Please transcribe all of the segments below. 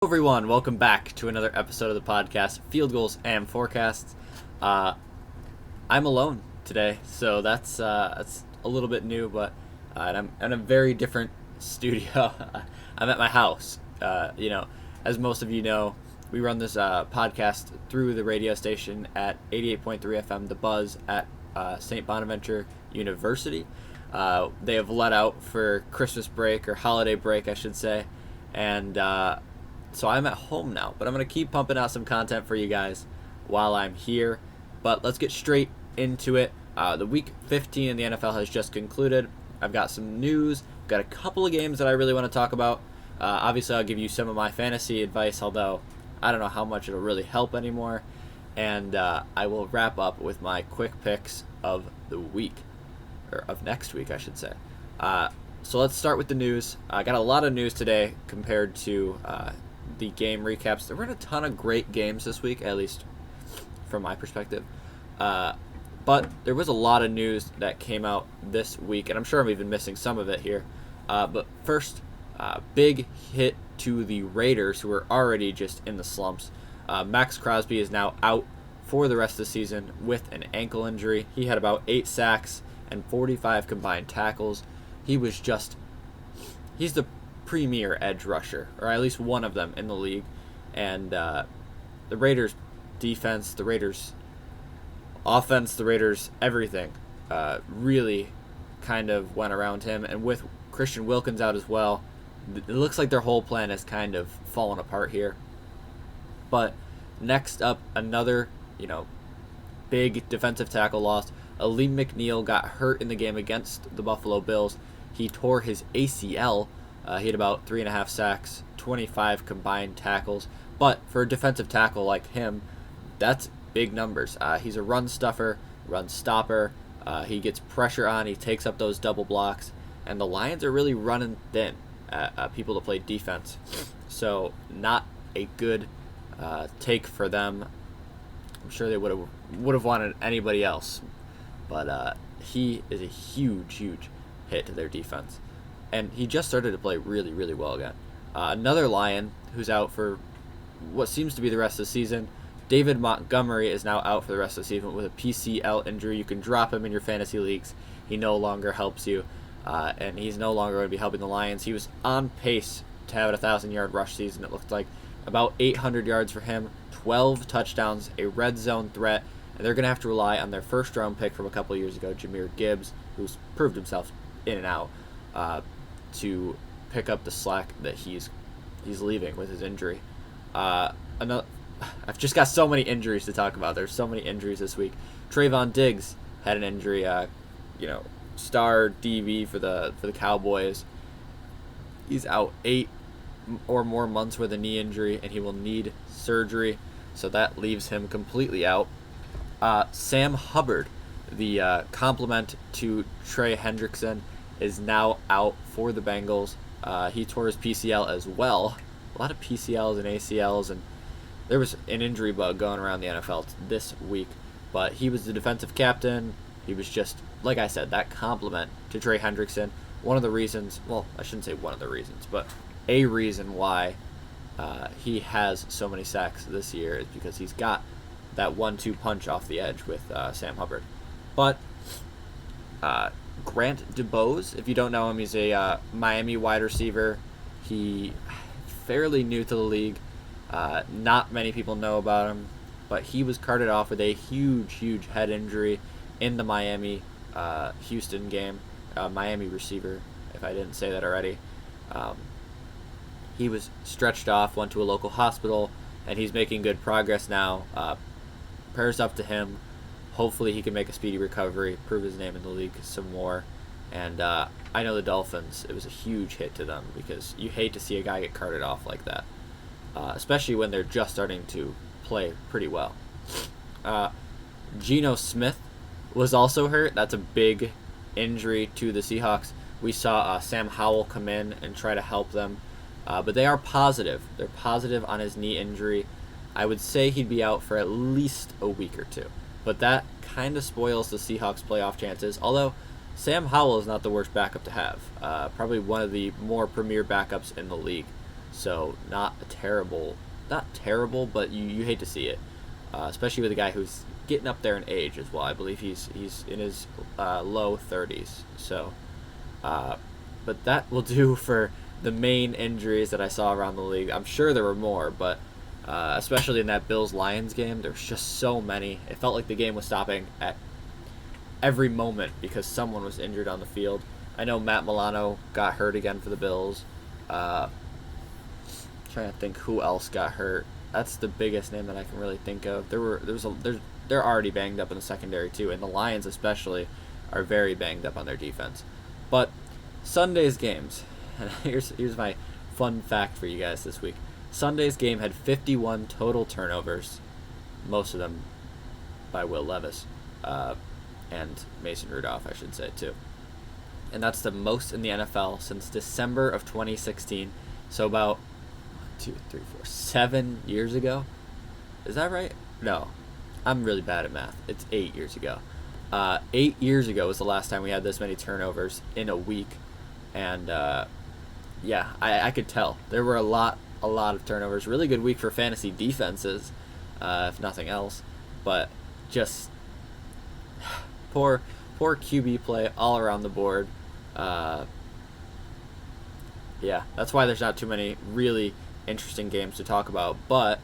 Everyone, welcome back to another episode of the podcast, Field Goals and Forecasts. I'm alone today, so that's a little bit new, but I'm in a very different studio. I'm at my house. As most of you know, we run this podcast through the radio station at 88.3 FM, The Buzz, at St. Bonaventure University. They have let out for Christmas break, or holiday break, I should say, and so I'm at home now, but I'm going to keep pumping out some content for you guys while I'm here. But let's get straight into it. The Week 15 in the NFL has just concluded. I've got some news. Got a couple of games that I really want to talk about. Obviously, I'll give you some of my fantasy advice, although I don't know how much it'll really help anymore. And I will wrap up with my quick picks of the week, or of next week, I should say. So let's start with the news. I got a lot of news today compared to the game recaps. There weren't a ton of great games this week, at least from my perspective. But there was a lot of news that came out this week, and I'm sure I'm even missing some of it here. But first, big hit to the Raiders, who are already just in the slumps. Max Crosby is now out for the rest of the season with an ankle injury. He had about 8 sacks and 45 combined tackles. He's the premier edge rusher, or at least one of them in the league. And the Raiders defense, the Raiders offense, the Raiders everything really kind of went around him. And with Christian Wilkins out as well, it looks like their whole plan has kind of fallen apart here. But next up, another big defensive tackle loss. Aleem McNeil got hurt in the game against the Buffalo Bills. He tore his ACL. He had about 3.5 sacks, 25 combined tackles. But for a defensive tackle like him, that's big numbers. He's a run stuffer, run stopper. He gets pressure on. He takes up those double blocks. And the Lions are really running thin people to play defense. So not a good take for them. I'm sure they would have wanted anybody else. But he is a huge hit to their defense. And he just started to play really, really well again. Another Lion who's out for what seems to be the rest of the season. David Montgomery is now out for the rest of the season with a PCL injury. You can drop him in your fantasy leagues. He no longer helps you. And he's no longer going to be helping the Lions. He was on pace to have a 1,000-yard rush season. It looked like about 800 yards for him, 12 touchdowns, a red zone threat. And they're going to have to rely on their first-round pick from a couple of years ago, Jahmyr Gibbs, who's proved himself in and out, to pick up the slack that he's leaving with his injury. I've just got so many injuries to talk about. There's so many injuries this week. Trayvon Diggs had an injury. Star DB for the Cowboys. He's out 8 or more months with a knee injury, and he will need surgery. So that leaves him completely out. Sam Hubbard, the complement to Trey Hendrickson, is now out for the Bengals. He tore his PCL as well. A lot of PCLs and ACLs, and there was an injury bug going around the NFL this week. But he was the defensive captain. He was just, like I said, that complement to Trey Hendrickson. One of the reasons, well, I shouldn't say one of the reasons, but a reason why he has so many sacks this year is because he's got that 1-2 punch off the edge with Sam Hubbard. But Grant DuBose, if you don't know him, he's a Miami wide receiver. He fairly new to the league. Not many people know about him, but he was carted off with a huge head injury in the Miami-Houston game. Miami receiver, if I didn't say that already. He was stretched off, went to a local hospital, and he's making good progress now. Prayers up to him. Hopefully he can make a speedy recovery, prove his name in the league some more. And I know the Dolphins, it was a huge hit to them because you hate to see a guy get carted off like that, especially when they're just starting to play pretty well. Geno Smith was also hurt. That's a big injury to the Seahawks. We saw Sam Howell come in and try to help them, but they are positive. They're positive on his knee injury. I would say he'd be out for at least a week or two. But that kind of spoils the Seahawks' playoff chances, although Sam Howell is not the worst backup to have. Probably one of the more premier backups in the league. So not terrible, but you hate to see it, especially with a guy who's getting up there in age as well. I believe he's in his low 30s. So, but that will do for the main injuries that I saw around the league. I'm sure there were more, but especially in that Bills-Lions game, there's just so many. It felt like the game was stopping at every moment because someone was injured on the field. I know Matt Milano got hurt again for the Bills. Trying to think who else got hurt. That's the biggest name that I can really think of. They're already banged up in the secondary too, and the Lions especially are very banged up on their defense. But Sunday's games, and here's my fun fact for you guys this week. Sunday's game had 51 total turnovers, most of them by Will Levis, and Mason Rudolph, I should say too. And that's the most in the NFL since December of 2016. So about 7 years ago. Is that right? No. I'm really bad at math. It's 8 years ago. 8 years ago was the last time we had this many turnovers in a week. And yeah, I could tell. There were a lot of turnovers. Really good week for fantasy defenses, if nothing else. But just poor QB play all around the board. Yeah, that's why there's not too many really interesting games to talk about, but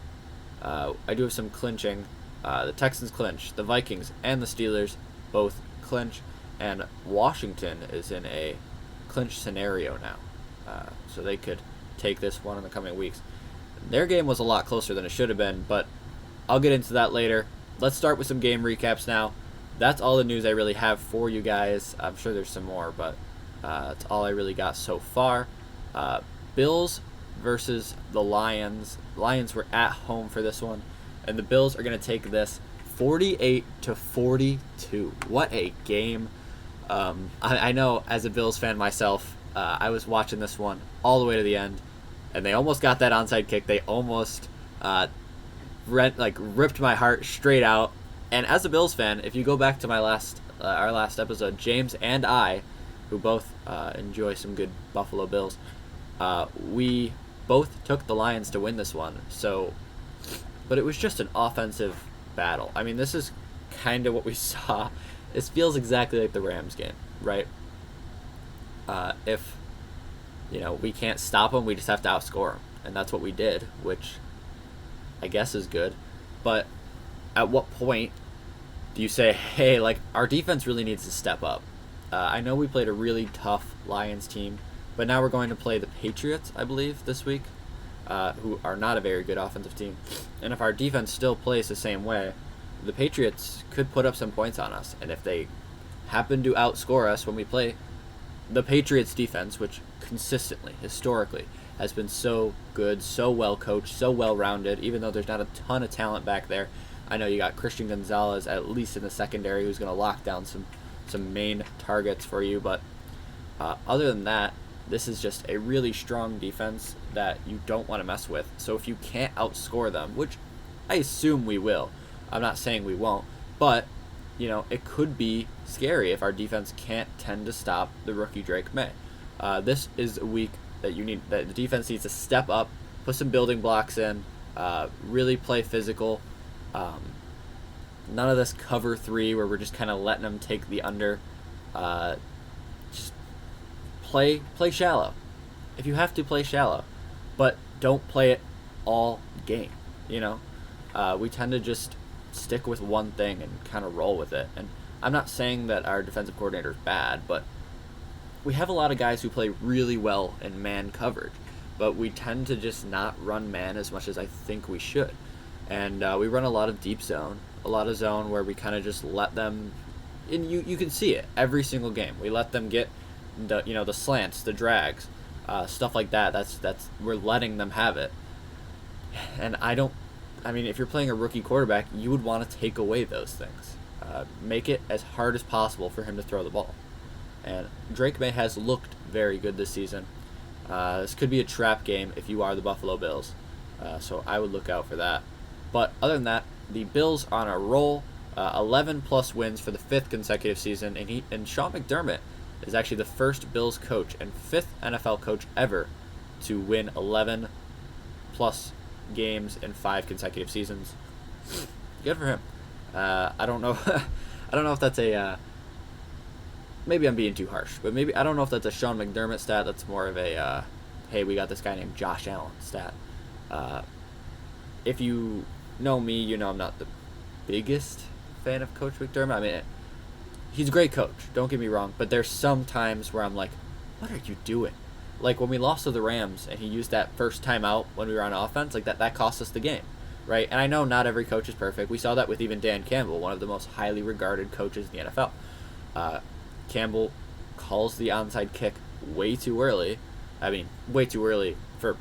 I do have some clinching. The Texans clinch, the Vikings and the Steelers both clinch, and Washington is in a clinch scenario now, so they could take this one in the coming weeks. Their game was a lot closer than it should have been, but I'll get into that later. Let's start with some game recaps now. That's all the news I really have for you guys. I'm sure there's some more, but that's all I really got so far. Bills versus the Lions. Lions were at home for this one, and the Bills are going to take this 48-42. What a game. I know as a Bills fan myself, I was watching this one all the way to the end, and they almost got that onside kick. They almost ripped my heart straight out. And as a Bills fan, if you go back to our last episode, James and I, who both enjoy some good Buffalo Bills, we both took the Lions to win this one. But it was just an offensive battle. I mean, this is kind of what we saw. This feels exactly like the Rams game, right? If we can't stop them, we just have to outscore them, and that's what we did, which I guess is good. But at what point do you say, hey, our defense really needs to step up? I know we played a really tough Lions team, but now we're going to play the Patriots, I believe, this week, who are not a very good offensive team. And if our defense still plays the same way, the Patriots could put up some points on us. And if they happen to outscore us when we play the Patriots defense, which consistently, historically, has been so good, so well coached, so well rounded, even though there's not a ton of talent back there. I know you got Christian Gonzalez, at least in the secondary, who's going to lock down some main targets for you. But other than that, this is just a really strong defense that you don't want to mess with. So if you can't outscore them, which I assume we will, I'm not saying we won't, but it could be scary if our defense can't tend to stop the rookie Drake May. This is a week that the defense needs to step up, put some building blocks in, really play physical. None of this cover 3 where we're just kind of letting them take the under. Just play shallow. If you have to, play shallow, but don't play it all game. We tend to just stick with one thing and kind of roll with it. And I'm not saying that our defensive coordinator is bad, but we have a lot of guys who play really well in man coverage, but we tend to just not run man as much as I think we should. And we run a lot of deep zone, a lot of zone where we kind of just let them, and you can see it every single game. We let them get the slants, the drags, stuff like that. That's we're letting them have it. And if you're playing a rookie quarterback, you would want to take away those things. Make it as hard as possible for him to throw the ball. And Drake May has looked very good this season. This could be a trap game if you are the Buffalo Bills. So I would look out for that. But other than that, the Bills on a roll, 11-plus wins for the 5th consecutive season, and Sean McDermott is actually the first Bills coach and 5th NFL coach ever to win 11 plus games in 5 consecutive seasons. Good for him. I don't know. I don't know if that's a. Maybe I'm being too harsh, but maybe I don't know if that's a Sean McDermott stat. That's more of a, hey, we got this guy named Josh Allen stat. If you know me, you know I'm not the biggest fan of Coach McDermott. I mean, he's a great coach. Don't get me wrong, but there's some times where I'm like, what are you doing? Like when we lost to the Rams and he used that first timeout when we were on offense, like that cost us the game, right? And I know not every coach is perfect. We saw that with even Dan Campbell, one of the most highly regarded coaches in the NFL. Campbell calls the onside kick way too early. I mean, way too early for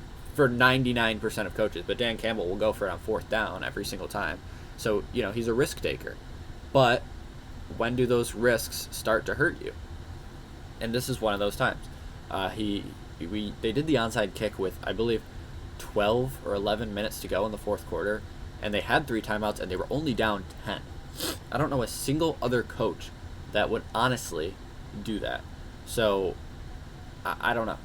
99% of coaches, but Dan Campbell will go for it on 4th down every single time. So, he's a risk taker. But when do those risks start to hurt you? And this is one of those times. They did the onside kick with, I believe, 12 or 11 minutes to go in the 4th quarter, and they had 3 timeouts, and they were only down 10. I don't know a single other coach that would honestly do that. So, I don't know.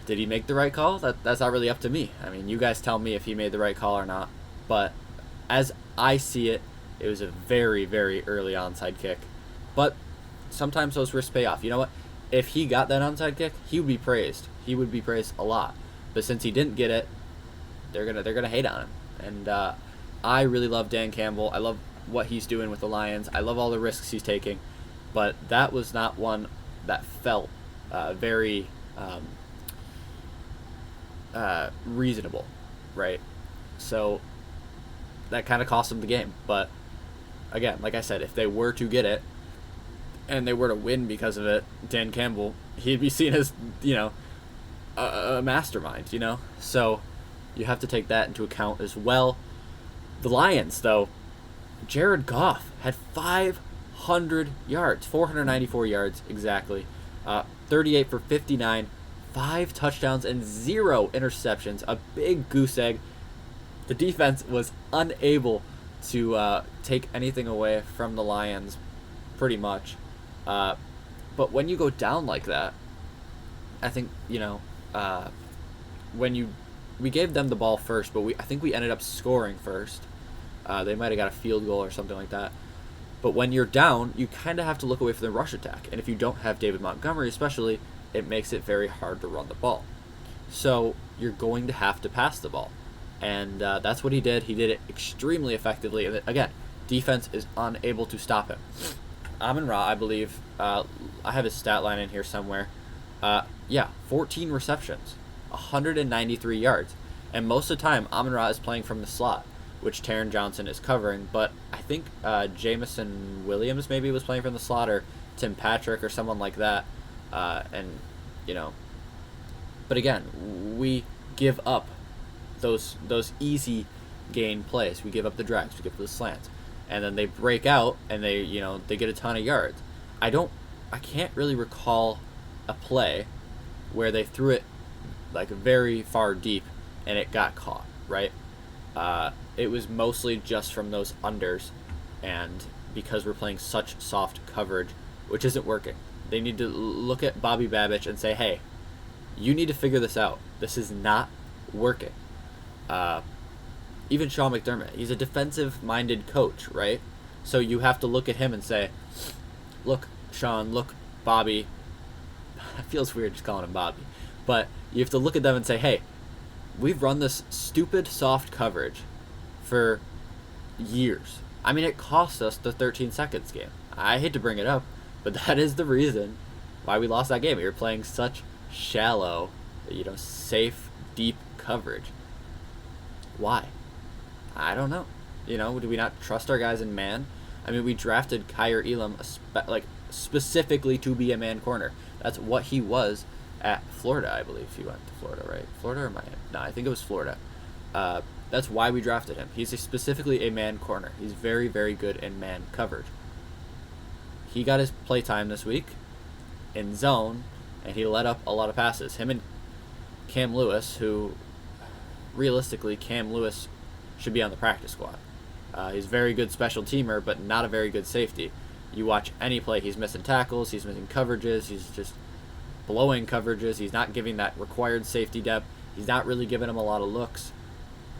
Did he make the right call? That's not really up to me. I mean, you guys tell me if he made the right call or not. But as I see it, it was a very, very early onside kick. But sometimes those risks pay off. You know what? If he got that onside kick, he would be praised. He would be praised a lot. But since he didn't get it, they're gonna hate on him. And I really love Dan Campbell. I love what he's doing with the Lions. I love all the risks he's taking. But that was not one that felt very reasonable, right? So that kind of cost them the game. But again, like I said, if they were to get it and they were to win because of it, Dan Campbell, he'd be seen as, a mastermind, So you have to take that into account as well. The Lions, though, Jared Goff had 500 yards, 494 yards exactly, 38 for 59, 5 touchdowns and 0 interceptions, a big goose egg. The defense was unable to take anything away from the Lions, pretty much. But when you go down like that, I think, we gave them the ball first, but I think we ended up scoring first. They might have got a field goal or something like that. But when you're down, you kind of have to look away from the rush attack. And if you don't have David Montgomery especially, it makes it very hard to run the ball. So you're going to have to pass the ball. And that's what he did. He did it extremely effectively. And again, defense is unable to stop him. Amon-Ra, I believe, I have his stat line in here somewhere. 14 receptions, 193 yards. And most of the time, Amon-Ra is playing from the slot, which Taron Johnson is covering. But I think Jameson Williams maybe was playing from the slot, or Tim Patrick or someone like that. But again, we give up those easy gain plays. We give up the drags, we give up the slants, and then they break out and they get a ton of yards. I can't really recall a play where they threw it like very far deep and it got caught, right? It was mostly just from those unders, and because we're playing such soft coverage, which isn't working. They need to look at Bobby Babich and say, hey, you need to figure this out. This is not working. Even Sean McDermott, he's a defensive-minded coach, right? So you have to look at him and say, look, Sean, look, Bobby. It feels weird just calling him Bobby. But you have to look at them and say, hey, we've run this stupid soft coverage for years. I mean, it cost us the 13 seconds game. I hate to bring it up, but that is the reason why we lost that game. We were playing such shallow, safe, deep coverage. Why? I don't know. Do we not trust our guys in man? I mean, we drafted Kyer Elam specifically to be a man corner. That's what he was at Florida, I believe. He went to Florida, right? Florida or Miami? No, I think it was Florida. That's why we drafted him. He's specifically a man corner. He's very, very good in man coverage. He got his play time this week in zone, and he let up a lot of passes. Him and Cam Lewis, who realistically, Cam Lewis should be on the practice squad. He's a very good special teamer, but not a very good safety. You watch any play, he's missing tackles, he's missing coverages, he's just blowing coverages, he's not giving that required safety depth, He's not really giving him a lot of looks.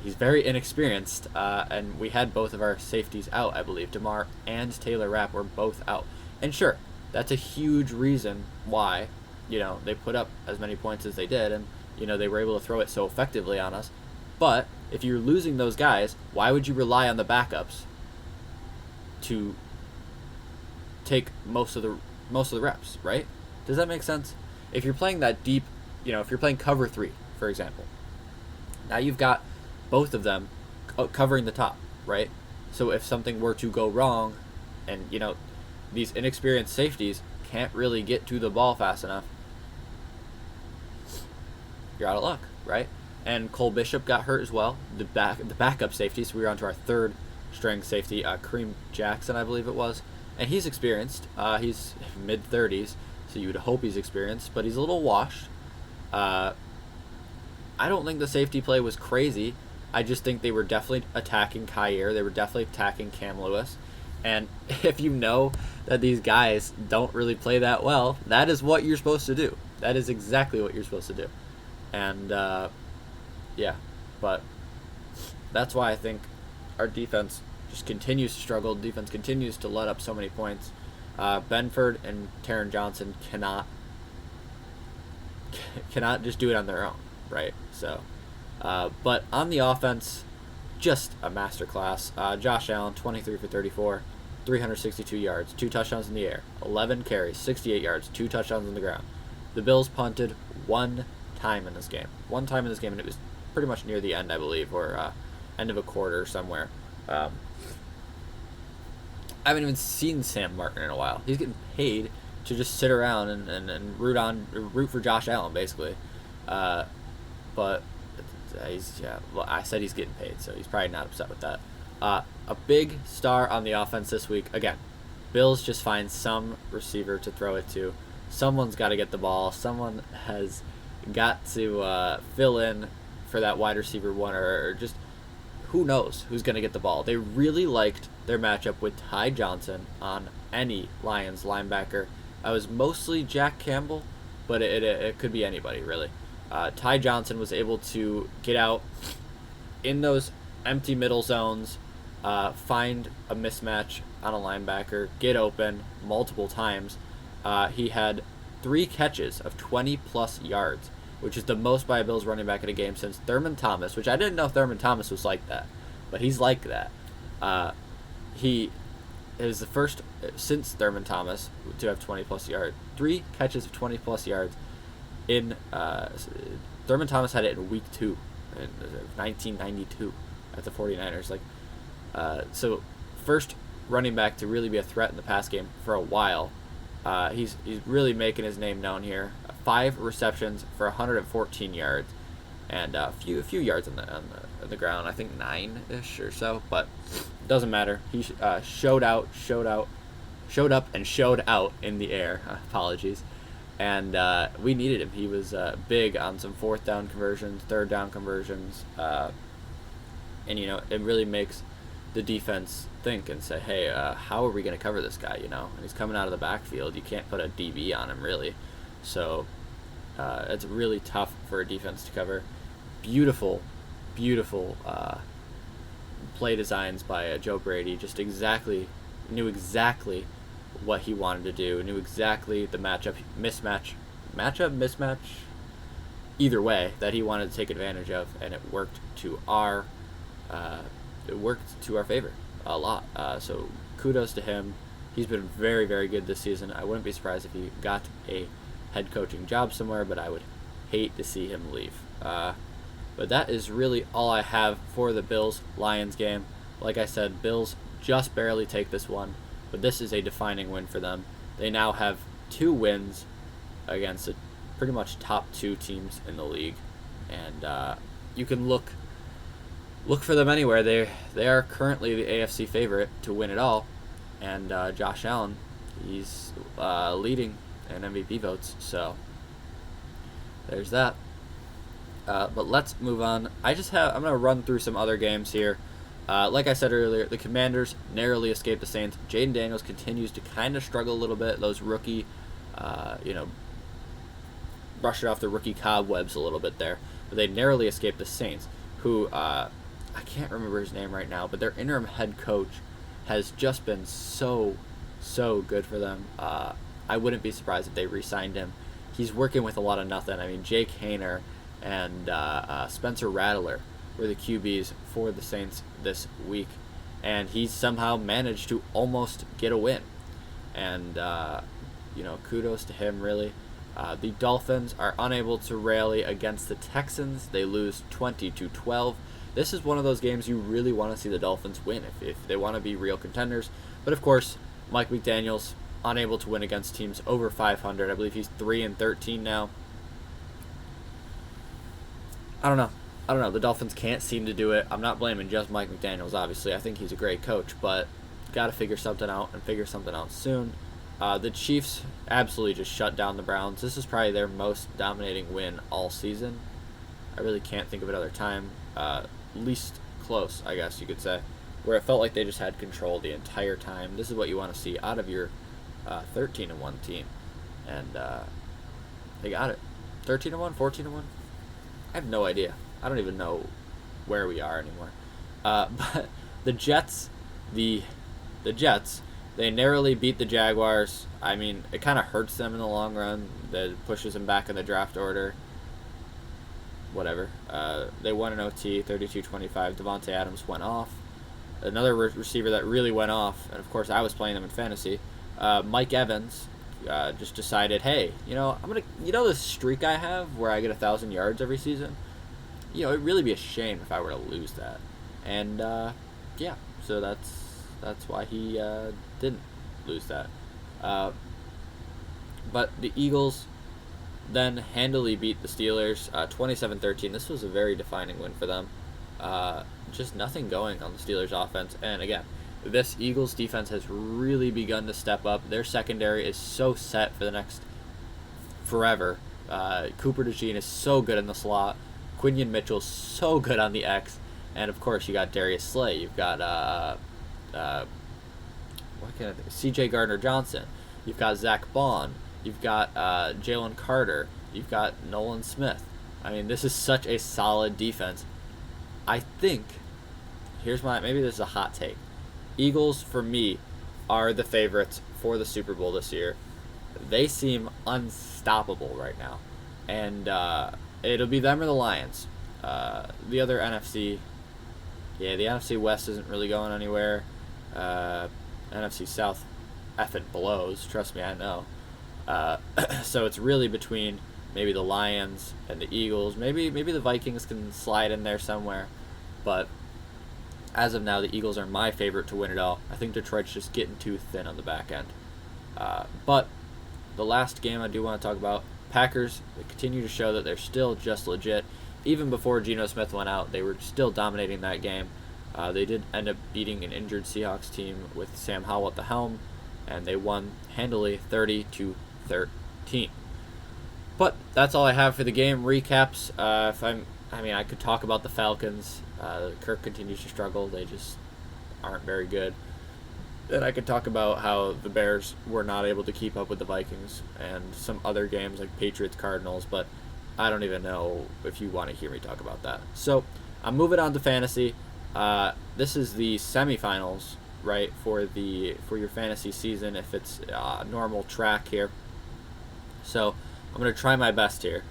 He's very inexperienced, and we had both of our safeties out, I believe. DeMar and Taylor Rapp were both out. And sure, that's a huge reason why, they put up as many points as they did, and, they were able to throw it so effectively on us. But if you're losing those guys, why would you rely on the backups to take most of the reps, right? Does that make sense? If you're playing that deep, if you're playing cover 3, for example, now you've got both of them covering the top, right? So if something were to go wrong, and these inexperienced safeties can't really get to the ball fast enough, you're out of luck, right? And Cole Bishop got hurt as well, the backup safety. So we were on to our third string safety, Kareem Jackson, I believe it was, and he's experienced. He's mid-30s, so you would hope he's experienced, but he's a little washed. I don't think the safety play was crazy. I just think they were definitely attacking Kyer. They were definitely attacking Cam Lewis. And if you know that these guys don't really play that well, that is what you're supposed to do. That is exactly what you're supposed to do. And, yeah, but that's why I think our defense just continues to struggle. Defense continues to let up so many points. Benford and Taron Johnson cannot just do it on their own, right? So, but on the offense, just a masterclass. Josh Allen, 23 for 34, 362 yards, 2 touchdowns in the air, 11 carries, 68 yards, 2 touchdowns on the ground. The Bills punted one time in this game, and it was pretty much near the end, I believe, or end of a quarter somewhere. I haven't even seen Sam Martin in a while. He's getting paid to just sit around and root for Josh Allen, basically. But I said he's getting paid, so he's probably not upset with that. A big star on the offense this week. Again, Bills just find some receiver to throw it to. Someone's got to get the ball. Someone has got to fill in for that wide receiver one, or just who knows who's going to get the ball. They really liked their matchup with Ty Johnson on any Lions linebacker. I was mostly Jack Campbell, but it could be anybody, really. Ty Johnson was able to get out in those empty middle zones, find a mismatch on a linebacker, get open multiple times. He had 3 catches of 20-plus yards, which is the most by a Bills running back in a game since Thurman Thomas, which I didn't know Thurman Thomas was like that, but he's like that. He is the first since Thurman Thomas to have 20-plus yards. 3 catches of 20-plus yards. Thurman Thomas had it in week 2 in 1992 at the 49ers. So first running back to really be a threat in the pass game for a while. He's really making his name known here. 5 receptions for 114 yards, and a few yards on the ground. I think 9-ish or so, but it doesn't matter. He showed up and showed out in the air. Apologies. And we needed him. He was big on some 4th down conversions, 3rd down conversions, and it really makes the defense think and say, hey, how are we going to cover this guy? And he's coming out of the backfield. You can't put a DB on him, really. So it's really tough for a defense to cover. Beautiful play designs by Joe Brady. Just knew exactly what he wanted to do. Knew exactly the mismatch, either way that he wanted to take advantage of, and it worked to our favor a lot. So kudos to him. He's been very, very good this season. I wouldn't be surprised if he got a head coaching job somewhere, but I would hate to see him leave. But that is really all I have for the Bills-Lions game. Like I said, Bills just barely take this one, but this is a defining win for them. They now have 2 wins against the pretty much top 2 teams in the league, and you can look for them anywhere. They are currently the AFC favorite to win it all, and Josh Allen, he's leading in MVP votes, so there's that. But let's move on. I'm going to run through some other games here. Like I said earlier, the Commanders narrowly escaped the Saints. Jaden Daniels continues to kind of struggle a little bit. Those rookie, brush it off the rookie cobwebs a little bit there. but they narrowly escaped the Saints, who I can't remember his name right now, but their interim head coach has just been so good for them. I wouldn't be surprised if they re-signed him. He's working with a lot of nothing. I mean, Jake Hayner and Spencer Rattler were the QBs for the Saints this week, and he's somehow managed to almost get a win. And kudos to him, really. The Dolphins are unable to rally against the Texans. They lose 20-12. This is one of those games you really want to see the Dolphins win if they want to be real contenders. But of course, Mike McDaniels unable to win against teams over 500. I believe he's 3-13 now. I don't know. The Dolphins can't seem to do it. I'm not blaming just Mike McDaniels, obviously. I think he's a great coach, but got to figure something out and figure something out soon. The Chiefs absolutely just shut down the Browns. This is probably their most dominating win all season. I really can't think of another time. Least close, I guess you could say, where it felt like they just had control the entire time. This is what you want to see out of your 13-1 team. And they got it. 13-1, 14-1? I have no idea. I don't even know where we are anymore. But the Jets, the Jets, they narrowly beat the Jaguars. I mean, it kind of hurts them in the long run. That pushes them back in the draft order. Whatever. They won an OT, 32-25. Devontae Adams went off. Another receiver that really went off, and of course I was playing them in fantasy, Mike Evans, just decided, hey, I'm gonna, this streak I have where I get 1,000 yards every season. It'd really be a shame if I were to lose that. And yeah, so that's why he didn't lose that. But the Eagles then handily beat the Steelers 27-13. This was a very defining win for them. Just nothing going on the Steelers offense. And again, this Eagles defense has really begun to step up. Their secondary is so set for the next forever. Cooper DeJean is so good in the slot. Quinion Mitchell's so good on the X. And of course, you got Darius Slay. You've got C.J. Gardner-Johnson. You've got Zach Bond. You've got Jalen Carter. You've got Nolan Smith. I mean, this is such a solid defense. I think, maybe this is a hot take. Eagles, for me, are the favorites for the Super Bowl this year. They seem unstoppable right now. And it'll be them or the Lions. The other NFC, the NFC West isn't really going anywhere. NFC South effing blows. Trust me, I know. So it's really between maybe the Lions and the Eagles. Maybe the Vikings can slide in there somewhere. But as of now, the Eagles are my favorite to win it all. I think Detroit's just getting too thin on the back end. But the last game I do want to talk about, Packers, they continue to show that they're still just legit. Even before Geno Smith went out, they were still dominating that game. They did end up beating an injured Seahawks team with Sam Howell at the helm, and they won handily 30-13. But that's all I have for the game recaps. I could talk about the Falcons. Kirk continues to struggle. They just aren't very good. Then I could talk about how the Bears were not able to keep up with the Vikings and some other games like Patriots, Cardinals, but I don't even know if you want to hear me talk about that. So I'm moving on to fantasy. This is the semifinals, right, for your fantasy season if it's a normal track here. So I'm going to try my best here.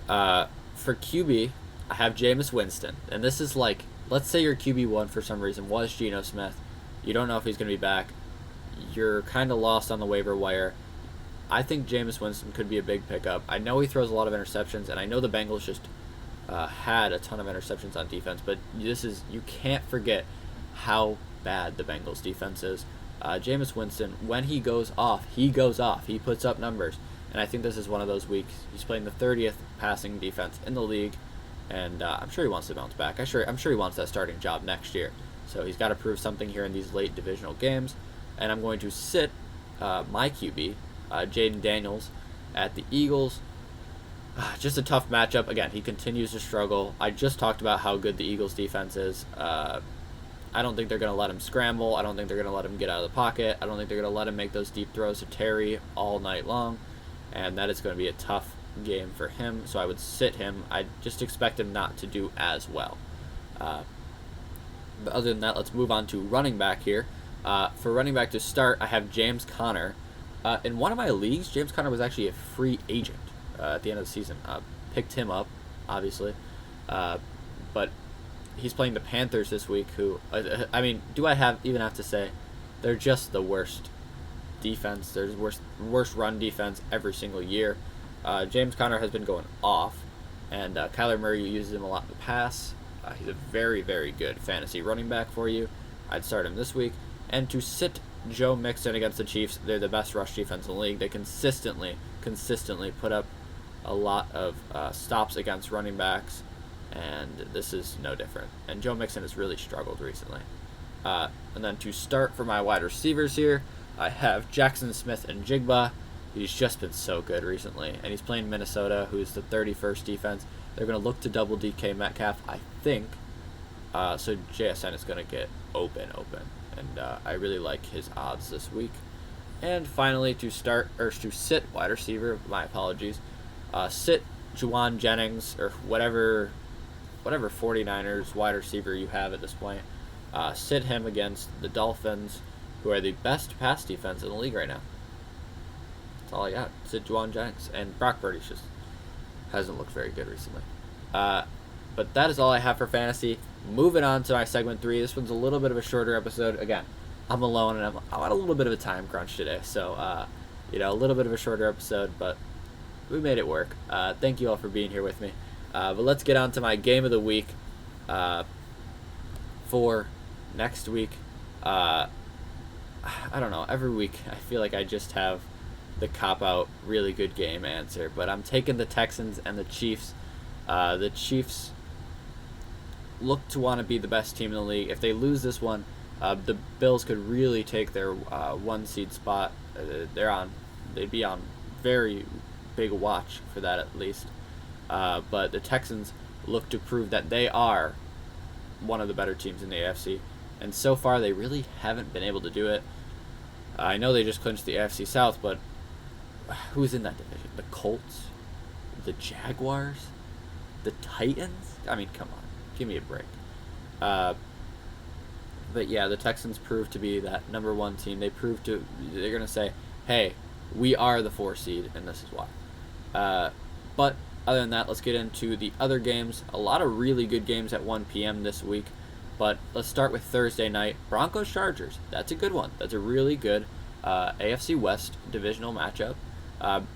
For QB, I have Jameis Winston. And this is like, let's say your QB1 for some reason was Geno Smith. You don't know if he's going to be back. You're kind of lost on the waiver wire. I think Jameis Winston could be a big pickup. I know he throws a lot of interceptions, and I know the Bengals just had a ton of interceptions on defense, but you can't forget how bad the Bengals defense is. Jameis Winston, when he goes off. He puts up numbers, and I think this is one of those weeks. He's playing the 30th passing defense in the league, and I'm sure he wants to bounce back. I'm sure he wants that starting job next year. So he's got to prove something here in these late divisional games, and I'm going to sit my QB, Jaden Daniels, at the Eagles. Just a tough matchup. Again, he continues to struggle. I just talked about how good the Eagles defense is. I don't think they're going to let him scramble. I don't think they're going to let him get out of the pocket. I don't think they're going to let him make those deep throws to Terry all night long. And that is going to be a tough game for him, so I would sit him. I just expect him not to do as well. But other than that, let's move on to running back here. For running back to start, I have James Conner. In one of my leagues, James Conner was actually a free agent at the end of the season. Picked him up, obviously. But he's playing the Panthers this week, who, do I even have to say, they're just the worst defense. There's worst run defense every single year. James Conner has been going off, and Kyler Murray uses him a lot in the pass. He's a very, very good fantasy running back for you. I'd start him this week. And to sit Joe Mixon against the Chiefs, they're the best rush defense in the league. They consistently put up a lot of stops against running backs, and this is no different. And Joe Mixon has really struggled recently. And then to start for my wide receivers here, I have Jackson Smith-Njigba. He's just been so good recently, and he's playing Minnesota, who's the 31st defense. They're going to look to double DK Metcalf, I think. So JSN is going to get open, and I really like his odds this week. And finally, to sit wide receiver, my apologies, sit Juwan Jennings or whatever 49ers wide receiver you have at this point. Sit him against the Dolphins, who are the best pass defense in the league right now. That's all I got. Sit Juwan Jennings. And Brock Purdy just hasn't looked very good recently. But that is all I have for fantasy. Moving on to my segment 3. This one's a little bit of a shorter episode. Again, I'm alone, and I'm on a little bit of a time crunch today. So, a little bit of a shorter episode, but we made it work. Thank you all for being here with me. But let's get on to my game of the week for next week. I don't know. Every week, I feel like I just have the cop-out, really good game answer. But I'm taking the Texans and the Chiefs. The Chiefs look to want to be the best team in the league. If they lose this one, the Bills could really take their 1 seed spot. They'd be on very big watch for that at least. But the Texans look to prove that they are one of the better teams in the AFC, and so far they really haven't been able to do it. I know they just clinched the AFC South, but who's in that division? The Colts? The Jaguars? The Titans? I mean, come on. Give me a break. But yeah, the Texans proved to be that number 1 team. They're going to say, hey, we are the 4 seed, and this is why. But other than that, let's get into the other games. A lot of really good games at 1 p.m. this week. But let's start with Thursday night. Broncos-Chargers. That's a good one. That's a really good AFC West divisional matchup.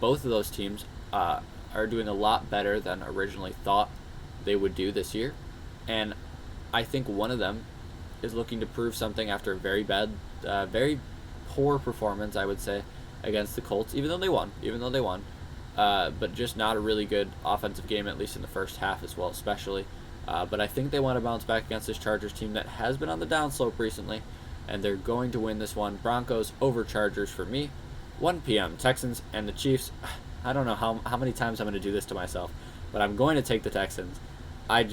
Both of those teams are doing a lot better than originally thought they would do this year. And I think one of them is looking to prove something after a very poor performance, I would say, against the Colts, even though they won. But just not a really good offensive game, at least in the first half as well, especially. But I think they want to bounce back against this Chargers team that has been on the downslope recently, and they're going to win this one. Broncos over Chargers for me. 1 p.m. Texans and the Chiefs. I don't know how many times I'm going to do this to myself, but I'm going to take the Texans. I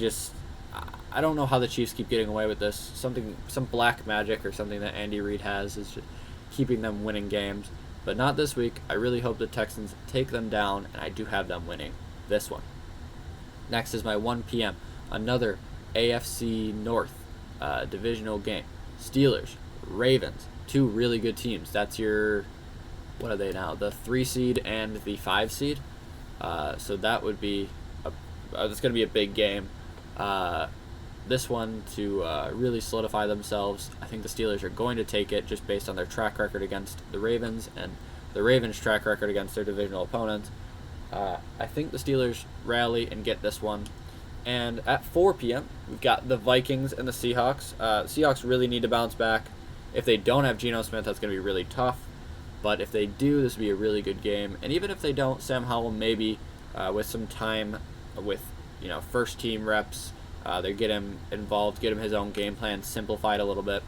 don't know how the Chiefs keep getting away with this. Some black magic or something that Andy Reid has is just keeping them winning games. But not this week. I really hope the Texans take them down, and I do have them winning this one. Next is my 1 p.m. Another AFC North divisional game. Steelers, Ravens, 2 really good teams. That's your, what are they now? The 3 seed and the 5 seed. So that would be that's going to be a big game. This one to really solidify themselves. I think the Steelers are going to take it just based on their track record against the Ravens and the Ravens' track record against their divisional opponents. I think the Steelers rally and get this one. And at 4 p.m., we've got the Vikings and the Seahawks. Seahawks really need to bounce back. If they don't have Geno Smith, that's going to be really tough. But if they do, this will be a really good game. And even if they don't, Sam Howell maybe with some time with first team reps, they get him involved, get him his own game plan, simplified a little bit.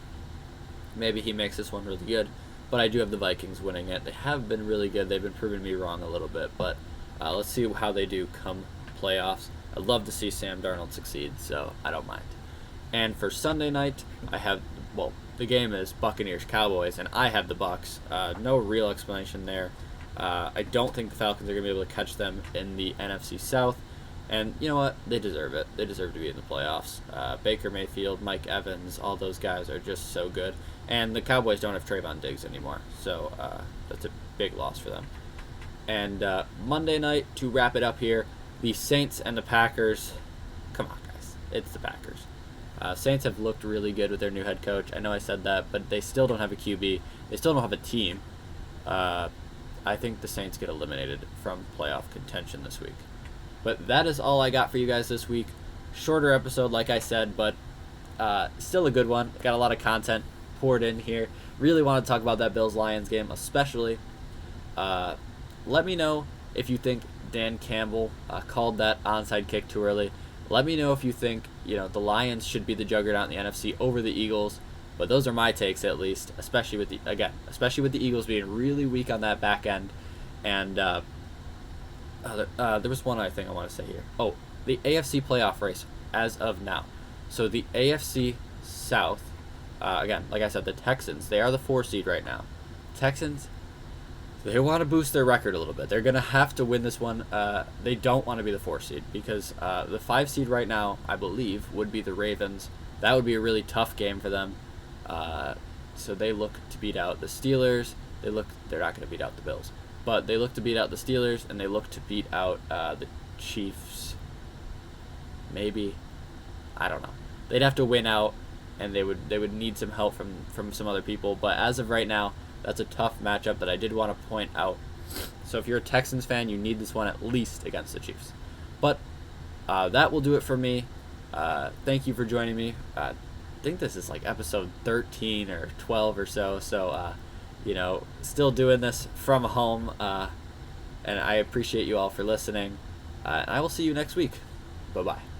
Maybe he makes this one really good. But I do have the Vikings winning it. They have been really good. They've been proving me wrong a little bit. But let's see how they do come playoffs. I'd love to see Sam Darnold succeed, so I don't mind. And for Sunday night, I have, the game is Buccaneers-Cowboys, and I have the Bucs. No real explanation there. I don't think the Falcons are going to be able to catch them in the NFC South. And you know what? They deserve it. They deserve to be in the playoffs. Baker Mayfield, Mike Evans, all those guys are just so good. And the Cowboys don't have Trayvon Diggs anymore. So that's a big loss for them. And Monday night, to wrap it up here, the Saints and the Packers. Come on, guys. It's the Packers. Saints have looked really good with their new head coach. I know I said that, but they still don't have a QB. They still don't have a team. I think the Saints get eliminated from playoff contention this week. But that is all I got for you guys this week. Shorter episode, like I said, but still a good one. Got a lot of content poured in here. Really want to talk about that Bills-Lions game, especially. Let me know if you think Dan Campbell called that onside kick too early. Let me know if you think the Lions should be the juggernaut in the NFC over the Eagles. But those are my takes, at least, especially with the Eagles being really weak on that back end. And there was one other thing I want to say here. Oh, the AFC playoff race as of now. So the AFC South, again, like I said, the Texans, they are the 4 seed right now. Texans, they want to boost their record a little bit. They're going to have to win this one. They don't want to be the 4 seed because the 5 seed right now, I believe, would be the Ravens. That would be a really tough game for them. So they look to beat out the Steelers. They're not going to beat out the Bills. But they look to beat out the Steelers, and they look to beat out the Chiefs. Maybe. I don't know. They'd have to win out, and they would need some help from some other people. But as of right now, that's a tough matchup that I did want to point out. So if you're a Texans fan, you need this one at least against the Chiefs. But that will do it for me. Thank you for joining me. I think this is like episode 13 or 12 or so. So, still doing this from home. And I appreciate you all for listening. And I will see you next week. Bye-bye.